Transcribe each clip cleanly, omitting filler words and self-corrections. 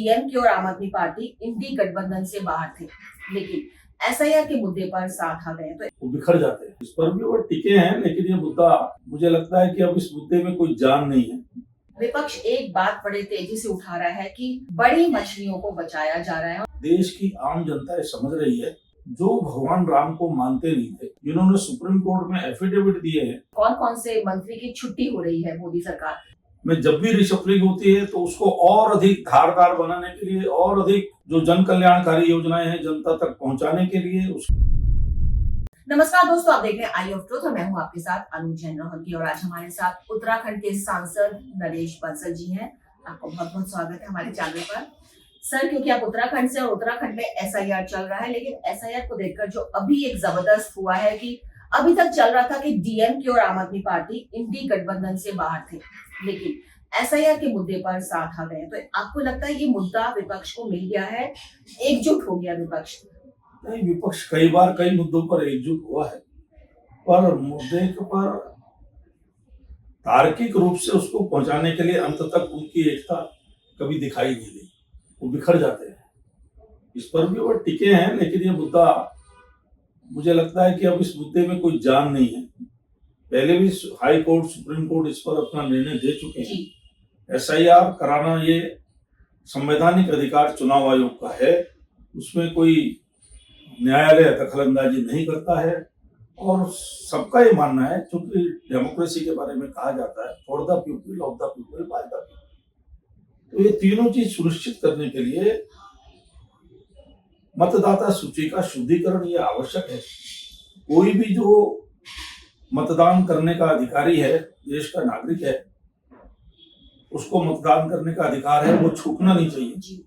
DMK और आम आदमी पार्टी इंडी गठबंधन से बाहर थे, लेकिन एसआईआर के मुद्दे पर साथ आ गए तो वो बिखर जाते हैं। इस पर भी वो टिके हैं, लेकिन ये मुद्दा मुझे लगता है कि अब इस मुद्दे में कोई जान नहीं है। विपक्ष एक बात बड़े तेजी से उठा रहा है कि बड़ी मछलियों को बचाया जा रहा है। देश की आम जनता ये समझ रही है, जो भगवान राम को मानते नहीं थे, जिन्होंने सुप्रीम कोर्ट में एफिडेविट दिए हैं। कौन कौन से मंत्री की छुट्टी हो रही है मोदी सरकार में जब भी रिशफलिंग होती है तो उसको और अधिक धारदार बनाने के लिए और अधिक जो जन कल्याणकारी योजनाएं हैं जनता तक पहुंचाने के लिए नमस्कार दोस्तों, आप देख रहे हैं आई ऑफ ट्रुथ और मैं हूं आपके साथ अनुज जैन रोहतगी। और आज हमारे साथ उत्तराखंड के सांसद नरेश बंसल जी हैं। आपको बहुत बहुत स्वागत है हमारे चैनल पर। सर, क्योंकि आप उत्तराखंड से और उत्तराखंड में एसआईआर चल रहा है, लेकिन एसआईआर को देखकर जो अभी एक जबरदस्त हुआ है कि अभी तक चल रहा था कि डीएमके और आम आदमी पार्टी इंडी गठबंधन से बाहर थे, लेकिन एसआईआर के मुद्दे पर साथ आ गए। तो आपको लगता है ये मुद्दा विपक्ष को मिल गया है, एकजुट हो गया विपक्ष? नहीं, विपक्ष कई बार कई मुद्दों पर एकजुट हुआ है, पर मुद्दे पर तार्किक रूप से उसको पहुंचाने के लिए अंत तक उनकी एकता कभी दिखाई नहीं दी। वो बिखर जाते हैं। इस पर भी वो टिके हैं, लेकिन ये मुद्दा मुझे लगता है कि अब इस मुद्दे में कोई जान नहीं है। पहले भी हाई कोर्ट, सुप्रीम कोर्ट इस पर अपना निर्णय दे चुके हैं। एसआईआर कराना ये संवैधानिक अधिकार चुनाव आयोग का है, उसमें कोई न्यायालय दखलंदाजी नहीं करता है। और सबका ये मानना है, क्योंकि डेमोक्रेसी के बारे में कहा जाता है for the people, of the people, by the people. तो ये तीनों चीज सुनिश्चित करने के लिए मतदाता सूची का शुद्धिकरण ये आवश्यक है। कोई भी जो मतदान करने का अधिकारी है, देश का नागरिक है, उसको मतदान करने का अधिकार है, वो छूटना नहीं चाहिए।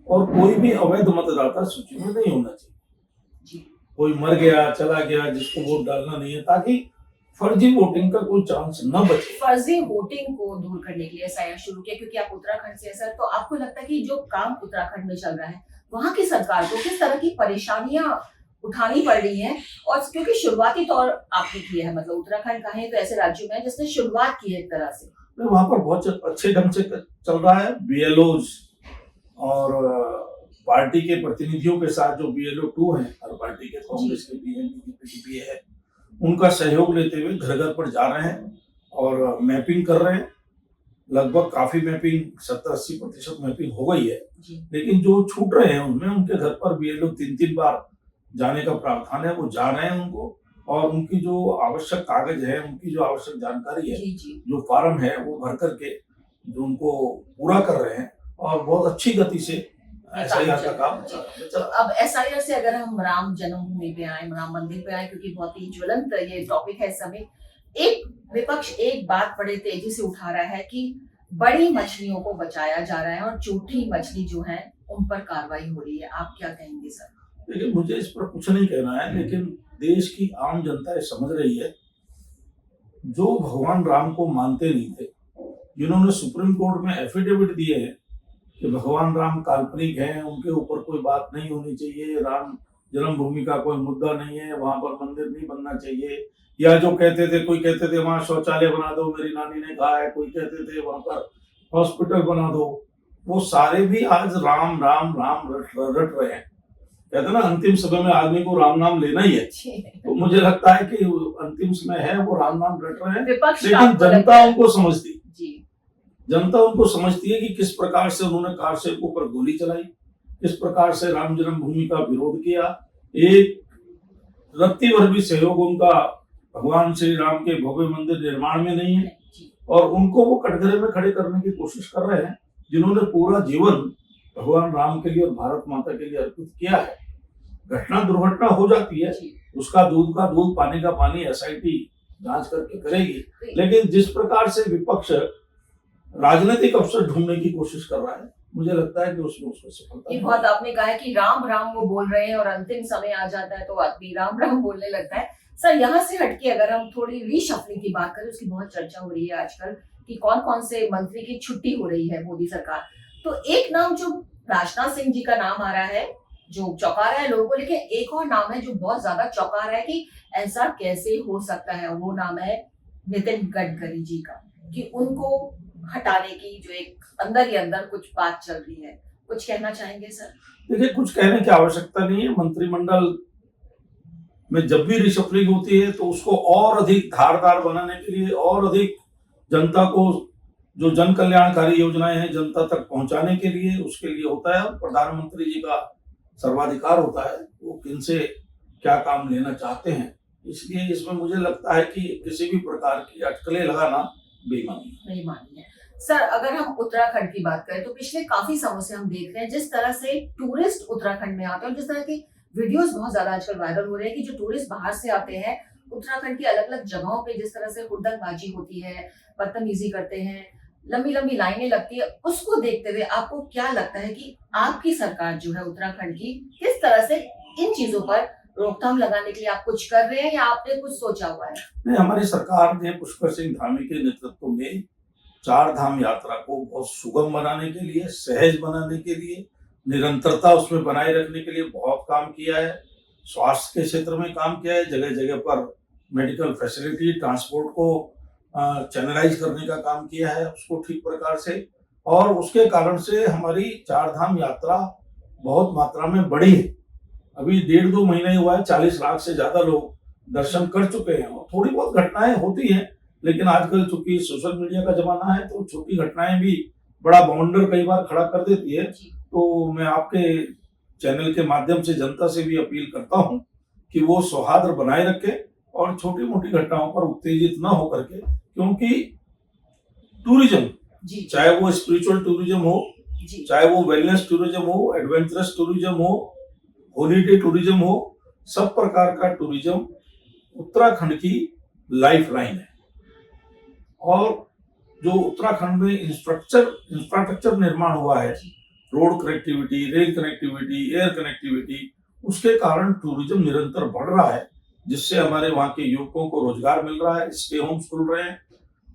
और कोई भी अवैध मतदाता सूची में नहीं होना चाहिए। कोई मर गया, चला गया, जिसको वोट डालना नहीं है, ताकि फर्जी वोटिंग का कोई चांस न बचे। फर्जी वोटिंग को दूर करने के लिए एसआईआर शुरू किया, क्योंकि आप उत्तराखंड से हैं सर, तो आपको लगता है कि जो काम उत्तराखंड में चल रहा है, वहाँ की सरकार को किस तरह की परेशानियां उठानी पड़ रही हैं? और क्योंकि शुरुआती तौर आपने किया है, मतलब उत्तराखंड का है तो ऐसे राज्यों में जिसने शुरुआत की है एक तरह से, वहाँ पर बहुत अच्छे ढंग से चल रहा है। बीएलओज और पार्टी के प्रतिनिधियों के साथ जो BLO 2 हैं, हर पार्टी के, कांग्रेस के भी हैं, बीजेपी के भी है, उनका सहयोग लेते हुए घर घर पर जा रहे हैं और मैपिंग कर रहे हैं। लगभग काफी मैपिंग 70-80% मैपिंग हो गई है, लेकिन जो छूट रहे हैं उनमें उनके घर पर BLO 3-3 बार जाने का प्रावधान है। वो जा रहे हैं उनको, और उनकी जो आवश्यक कागज है, उनकी जो आवश्यक जानकारी है, जो फॉर्म है, वो भर करके जो उनको पूरा कर रहे हैं और बहुत अच्छी गति से एसआईआर का काम चल रहा है। तो अब एसआईआर से अगर हम राम जन्मभूमि पे आए, राम मंदिर पे आए, क्योंकि बहुत ही ज्वलंत ये टॉपिक है इस समय, एक विपक्ष एक बात बड़े तेजी से उठा रहा है कि बड़ी मछलियों को बचाया जा रहा है और छोटी मछली जो है उन पर कार्रवाई हो रही है। आप क्या कहेंगे सर? लेकिन मुझे इस पर कुछ नहीं कहना है, लेकिन देश की आम जनता ये समझ रही है, जो भगवान राम को मानते नहीं थे, जिन्होंने सुप्रीम कोर्ट में एफिडेविट दिए हैं कि भगवान राम काल्पनिक हैं, उनके ऊपर कोई बात नहीं होनी चाहिए, राम जन्मभूमि का कोई मुद्दा नहीं है, वहां पर मंदिर नहीं बनना चाहिए, या जो कहते थे, कोई कहते थे वहां शौचालय बना दो, मेरी नानी ने कहा है, कोई कहते थे वहां पर हॉस्पिटल बना दो, वो सारे भी आज राम राम राम रट रहे हैं। कहते ना, अंतिम समय में आदमी को राम नाम लेना ही है। तो मुझे लगता है कि अंतिम समय है, वो राम नाम रट रहे हैं, लेकिन जनता उनको समझती, जनता उनको समझती है कि किस प्रकार से उन्होंने कारसेवकों पर गोली चलाई, किस प्रकार से राम जन्मभूमि का विरोध किया। एक रत्ती भर भी सहयोग उनका भगवान श्री राम के भव्य मंदिर निर्माण में नहीं है, और उनको वो कटघरे में खड़े करने की कोशिश कर रहे हैं, जिन्होंने पूरा जीवन भगवान राम के लिए और भारत माता के लिए अर्पित किया है। घटना दुर्घटना हो जाती है, उसका दूध का दूध, पानी का पानी एसआईटी जांच करके करेगी। लेकिन जिस प्रकार से विपक्ष राजनीतिक अवसर ढूंढने की कोशिश कर रहा है, मुझे लगता है कि उसमें उसको सफलता ये बहुत आपने कहा है कि राम राम वो बोल रहे हैं और अंतिम समय आ जाता है तो आदमी राम राम बोलने लगता है। सर, यहाँ से हटके अगर हम थोड़ी रीशफलिंग की बात करें, उसकी बहुत चर्चा हो रही है आजकल कि कौन कौन से मंत्री की छुट्टी हो रही है मोदी सरकार, तो एक नाम जो राजनाथ सिंह जी का नाम आ रहा है जो चौंका रहा है लोगों को, लेकिन एक और नाम है जो बहुत ज्यादा चौंका रहा है कि ऐसा कैसे हो सकता है, वो नाम है नितिन गडकरी जी का, कि उनको हटाने की जो एक अंदर ही अंदर कुछ बात चल रही है। कुछ कहना चाहेंगे सर? देखिए, कुछ कहने की आवश्यकता नहीं है। मंत्रिमंडल में जब भी रिशफलिंग होती है तो उसको और अधिक धारदार बनाने के लिए, और अधिक जनता को जो जन कल्याणकारी योजनाएं हैं जनता तक पहुंचाने के लिए, उसके लिए होता है। और प्रधानमंत्री जी का सर्वाधिकार होता है, वो किनसे क्या काम लेना चाहते हैं। इसलिए इसमें मुझे लगता है कि किसी भी प्रकार की अटकलें लगाना बेईमानी है। बेईमानी है। सर, अगर हम उत्तराखंड की बात करें तो पिछले काफी समय से हम देख रहे हैं जिस तरह से टूरिस्ट उत्तराखंड में आते हैं, और जिस तरह की वीडियोस बहुत ज्यादा आजकल वायरल हो रहे हैं कि जो टूरिस्ट बाहर से आते हैं उत्तराखंड की अलग अलग जगहों पे जिस तरह से हुड़दंगबाजी होती है, बदतमीजी करते हैं, लंबी लंबी लाइनें लगती है, उसको देखते हुए आपको क्या लगता है कि आपकी सरकार जो है उत्तराखंड की किस तरह से इन चीजों पर रोकथाम लगाने के लिए आप कुछ कर रहे हैं या आपने कुछ सोचा हुआ है? नहीं, हमारी सरकार ने पुष्कर सिंह धामी के नेतृत्व में चार धाम यात्रा को बहुत सुगम बनाने के लिए, सहज बनाने के लिए, निरंतरता उसमें बनाए रखने के लिए बहुत काम किया है। स्वास्थ्य के क्षेत्र में काम किया है, जगह जगह पर मेडिकल फैसिलिटी, ट्रांसपोर्ट को चैनलाइज करने का काम किया है, उसको ठीक प्रकार से। और उसके कारण से हमारी चार धाम यात्रा बहुत मात्रा में बढ़ी है। अभी 1.5-2 महीने ही हुआ है, 40 लाख से ज्यादा लोग दर्शन कर चुके हैं। और थोड़ी बहुत घटनाएं होती हैं, लेकिन आजकल चूंकि सोशल मीडिया का जमाना है तो छोटी घटनाएं भी बड़ा बाउंडर कई बार खड़ा कर देती है। तो मैं आपके चैनल के माध्यम से जनता से भी अपील करता हूं कि वो सौहार्द बनाए रखे और छोटी मोटी घटनाओं पर उत्तेजित न होकर के, क्योंकि टूरिज्म, चाहे वो स्पिरिचुअल टूरिज्म हो, चाहे वो वेलनेस टूरिज्म हो, एडवेंचरस टूरिज्म हो, हॉलीडे टूरिज्म हो, सब प्रकार का टूरिज्म उत्तराखंड की लाइफलाइन है। और जो उत्तराखंड में इंफ्रास्ट्रक्चर निर्माण हुआ है, road connectivity, rail connectivity, air connectivity, उसके कारण टूरिज्म निरंतर बढ़ रहा है, जिससे हमारे वहाँ के युवकों को रोजगार मिल रहा है, स्टे होम्स खुल रहे हैं,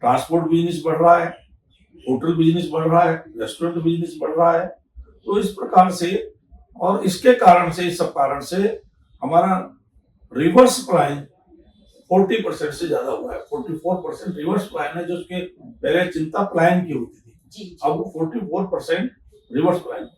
ट्रांसपोर्ट बिजनेस बढ़ रहा है, होटल बिजनेस बढ़ रहा है, रेस्टोरेंट बिजनेस बढ़ रहा है। तो इस प्रकार से, और इसके कारण से, इस सब कारण से हमारा रिवर्स प्लान 40% से ज्यादा हुआ है। 44% रिवर्स प्लान है, जो उसके पहले चिंता प्लान की होती थी, अब 44% रिवर्स प्लान।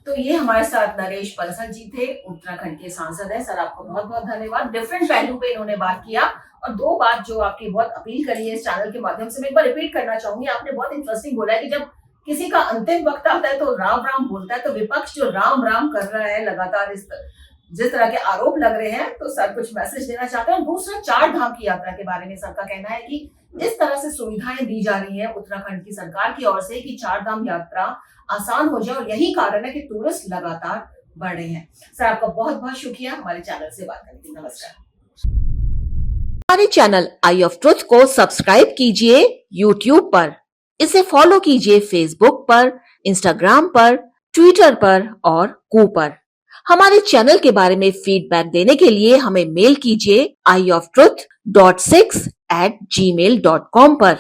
तो ये हमारे साथ नरेश बंसल जी थे, उत्तराखंड के सांसद हैं। सर, आपको बहुत बहुत धन्यवाद। डिफरेंट पहलू पे इन्होंने बात किया, और दो बात जो आपकी बहुत अपील करी है इस चैनल के माध्यम से मैं एक बार रिपीट करना चाहूंगी। आपने बहुत इंटरेस्टिंग बोला है कि जब किसी का अंतिम वक्त आता है तो राम राम बोलता है, तो विपक्ष जो राम राम कर रहा है लगातार, जिस तरह के आरोप लग रहे हैं, तो सर कुछ मैसेज देना चाहते हैं। दूसरा, चार धाम की यात्रा के बारे में सर का कहना है कि इस तरह से सुविधाएं दी जा रही है उत्तराखंड की सरकार की ओर से कि चार धाम यात्रा आसान हो जाए, और यही कारण है कि टूरिस्ट लगातार बढ़ रहे हैं। सर, आपका बहुत बहुत शुक्रिया हमारे चैनल से बात करने के लिए। नमस्कार। हमारे चैनल आई ऑफ ट्रुथ को सब्सक्राइब कीजिए YouTube पर, इसे फॉलो कीजिए Facebook पर, Instagram पर, Twitter पर और कू पर। हमारे चैनल के बारे में फीडबैक देने के लिए हमें मेल कीजिए ioftruth.6@gmail.com पर।